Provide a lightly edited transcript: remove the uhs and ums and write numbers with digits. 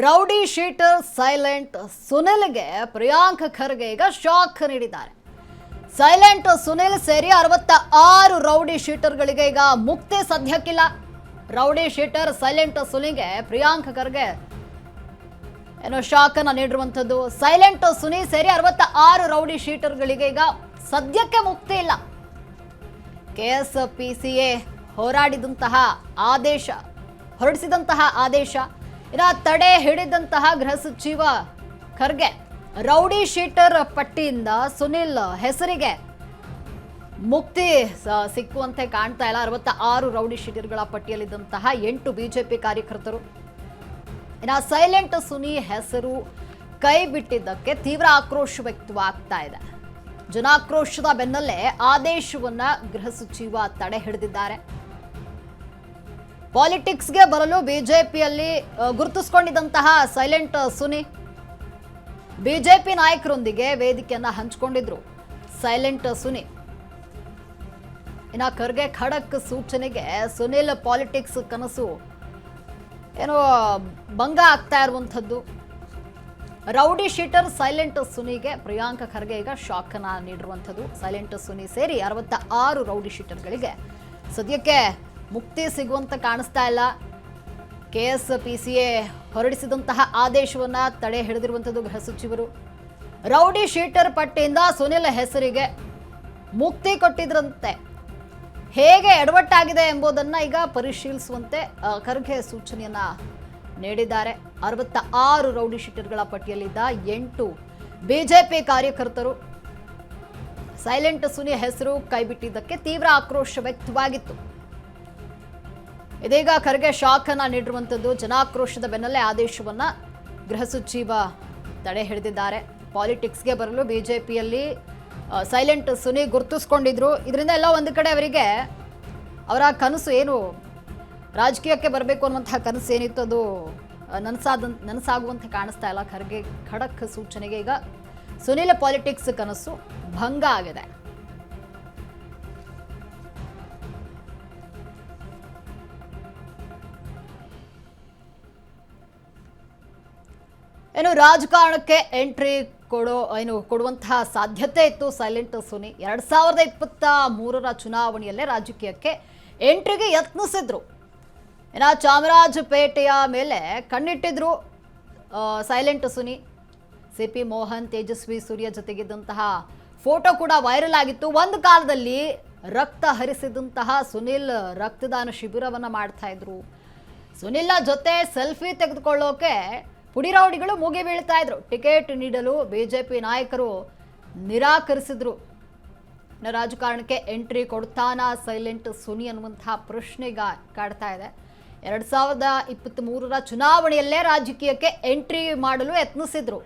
Rowdy sheeter silent ಸುನಿಲ್ಗೆ ಪ್ರಿಯಾಂಕ್ ಖರ್ಗೆ ಈಗ shock ನೀಡಿದ್ದಾರೆ. ಸೈಲೆಂಟ್ ಸುನಿಲ್ ಸೇರಿ 66 ರೌಡಿ ಶೀಟರ್ಗಳಿಗೆ ಈಗ ಮುಕ್ತಿ ಸದ್ಯಕ್ಕಿಲ್ಲ. ರೌಡಿ ಶೀಟರ್ ಸೈಲೆಂಟ್ ಸುನಿಗೆ ಪ್ರಿಯಾಂಕ್ ಖರ್ಗೆ ಏನೋ ಶಾಕ್ ಅನ್ನು ನೀಡಿರುವಂಥದ್ದು. ಸೈಲೆಂಟ್ ಸುನಿ ಸೇರಿ 66 ರೌಡಿ ಶೀಟರ್ಗಳಿಗೆ ಈಗ ಸದ್ಯಕ್ಕೆ ಮುಕ್ತಿ ಇಲ್ಲ. KSPCA ಹೊರಡಿಸಿದಂತಹ ಆದೇಶ ತಡೆ ಹಿಡಿದಂತಹ ಗೃಹ ಸಚಿವ ಖರ್ಗೆ ರೌಡಿ ಶೀಟರ್ ಪಟ್ಟಿಯಿಂದ ಸುನಿಲ್ ಹೆಸರಿಗೆ ಮುಕ್ತಿ ಸಿಕ್ಕುವಂತೆ ಕಾಣ್ತಾ ಇಲ್ಲ. 66 ರೌಡಿ ಶೀಟರ್ಗಳ ಪಟ್ಟಿಯಲ್ಲಿದ್ದಂತಹ 8 ಬಿಜೆಪಿ ಕಾರ್ಯಕರ್ತರು ಸೈಲೆಂಟ್ ಸುನಿ ಹೆಸರು ಕೈ ಬಿಟ್ಟಿದ್ದಕ್ಕೆ ತೀವ್ರ ಆಕ್ರೋಶ ವ್ಯಕ್ತವಾಗ್ತಾ ಇದೆ. ಜನಾಕ್ರೋಶದ ಬೆನ್ನಲ್ಲೇ ಆದೇಶವನ್ನ ಗೃಹ ಸಚಿವ ತಡೆ ಹಿಡಿದಿದ್ದಾರೆ. ಪಾಲಿಟಿಕ್ಸ್ಗೆ ಬರಲು ಬಿಜೆಪಿಯಲ್ಲಿ ಗುರುತಿಸಿಕೊಂಡಿದ್ದಂತಹ ಸೈಲೆಂಟ್ ಸುನಿ ಬಿಜೆಪಿ ನಾಯಕರೊಂದಿಗೆ ವೇದಿಕೆಯನ್ನ ಹಂಚಿಕೊಂಡಿದ್ರು. ಸೈಲೆಂಟ್ ಸುನಿ ಖರ್ಗೆ ಖಡಕ್ ಸೂಚನೆಗೆ ಸುನಿಲ್ ಪಾಲಿಟಿಕ್ಸ್ ಕನಸು ಏನೋ ಭಂಗ ಆಗ್ತಾ ಇರುವಂಥದ್ದು. ರೌಡಿ ಶೀಟರ್ ಸೈಲೆಂಟ್ ಸುನಿಗೆ ಪ್ರಿಯಾಂಕ್ ಖರ್ಗೆ ಈಗ ಶಾಕ್ ಅನ್ನ ನೀಡಿರುವಂಥದ್ದು. ಸೈಲೆಂಟ್ ಸುನಿ ಸೇರಿ 66 ರೌಡಿ ಶೀಟರ್ಗಳಿಗೆ ಸದ್ಯಕ್ಕೆ ಮುಕ್ತಿ ಸಿಗುವಂತ ಕಾಣಿಸ್ತಾ ಇಲ್ಲ. KSPCA ಹೊರಡಿಸಿದಂತಹ ಆದೇಶವನ್ನ ತಡೆ ಹಿಡಿದಿರುವಂಥದ್ದು ಗೃಹ ಸಚಿವರು. ರೌಡಿ ಶೀಟರ್ ಪಟ್ಟಿಯಿಂದ ಸುನಿಲ್ ಹೆಸರಿಗೆ ಮುಕ್ತಿ ಕೊಟ್ಟಿದ್ರಂತೆ. ಹೇಗೆ ಎಡವಟ್ಟಾಗಿದೆ ಎಂಬುದನ್ನ ಈಗ ಪರಿಶೀಲಿಸುವಂತೆ ಖರ್ಗೆ ಸೂಚನೆಯನ್ನ ನೀಡಿದ್ದಾರೆ. 66 ರೌಡಿ ಶೀಟರ್ಗಳ ಪಟ್ಟಿಯಲ್ಲಿದ್ದ 8 ಬಿಜೆಪಿ ಕಾರ್ಯಕರ್ತರು ಸೈಲೆಂಟ್ ಸುನಿ ಹೆಸರು ಕೈಬಿಟ್ಟಿದ್ದಕ್ಕೆ ತೀವ್ರ ಆಕ್ರೋಶ ವ್ಯಕ್ತವಾಗಿತ್ತು. ಇದೀಗ ಖರ್ಗೆ ಶಾಕ್ ಅನ್ನ ನೀಡಿರುವಂಥದ್ದು. ಜನಾಕ್ರೋಶದ ಬೆನ್ನಲ್ಲೇ ಆದೇಶವನ್ನ ಗೃಹ ಸಚಿವ ತಡೆ ಹಿಡಿದಿದ್ದಾರೆ. ಪಾಲಿಟಿಕ್ಸ್ಗೆ ಬರಲು ಬಿಜೆಪಿಯಲ್ಲಿ ಸೈಲೆಂಟ್ ಸುನಿ ಗುರುತಿಸ್ಕೊಂಡಿದ್ರು. ಇದರಿಂದ ಎಲ್ಲ ಒಂದು ಕಡೆ ಅವರಿಗೆ ಅವರ ಕನಸು ಏನು ರಾಜಕೀಯಕ್ಕೆ ಬರಬೇಕು ಅನ್ನುವಂತಹ ಕನಸು ಏನಿತ್ತು ಅದು ನನಸಾಗುವಂತೆ ಕಾಣಿಸ್ತಾ ಇಲ್ಲ. ಖರ್ಗೆ ಖಡಕ್ ಸೂಚನೆಗೆ ಈಗ ಸುನಿಲ್ ಪಾಲಿಟಿಕ್ಸ್ ಕನಸು ಭಂಗ ಆಗಿದೆ. ರಾಜಕಾರಣಕ್ಕೆ ಎಂಟ್ರಿ ಕೊಡುವಂತಹ ಸಾಧ್ಯತೆ ಇತ್ತು ಸೈಲೆಂಟ್ ಸುನಿ. 2023 ಚುನಾವಣೆಯಲ್ಲೇ ರಾಜಕೀಯಕ್ಕೆ ಎಂಟ್ರಿಗೆ ಯತ್ನಿಸಿದ್ರು. ಚಾಮರಾಜಪೇಟೆಯ ಮೇಲೆ ಕಣ್ಣಿಟ್ಟಿದ್ರು silent Suni. CP Mohan, Tejasvi Surya ಜೊತೆಗಿದ್ದಂತಹ photo ಕೂಡ ವೈರಲ್ ಆಗಿತ್ತು. ಒಂದು ಕಾಲದಲ್ಲಿ ರಕ್ತ ಹರಿಸಿದಂತಹ ಸುನಿಲ್ ರಕ್ತದಾನ ಶಿಬಿರವನ್ನ ಮಾಡ್ತಾ ಇದ್ರು. ಸುನಿಲ್ ಜೊತೆ ಸೆಲ್ಫಿ ತೆಗೆದುಕೊಳ್ಳೋಕೆ ಪುಡಿ ರೌಡಿಗಳು ಮುಗಿ ಬೀಳ್ತಾ ಇದ್ರು. ಟಿಕೆಟ್ ನೀಡಲು ಬಿಜೆಪಿ ನಾಯಕರು ನಿರಾಕರಿಸಿದ್ರು. ರಾಜಕಾರಣಕ್ಕೆ ಎಂಟ್ರಿ ಕೊಡ್ತಾನಾ ಸೈಲೆಂಟ್ ಸುನಿ ಅನ್ನುವಂತಹ ಪ್ರಶ್ನೆ ಕಾಡ್ತಾ ಇದೆ. 2023 ಚುನಾವಣೆಯಲ್ಲೇ ರಾಜಕೀಯಕ್ಕೆ ಎಂಟ್ರಿ ಮಾಡಲು ಯತ್ನಿಸಿದ್ರು.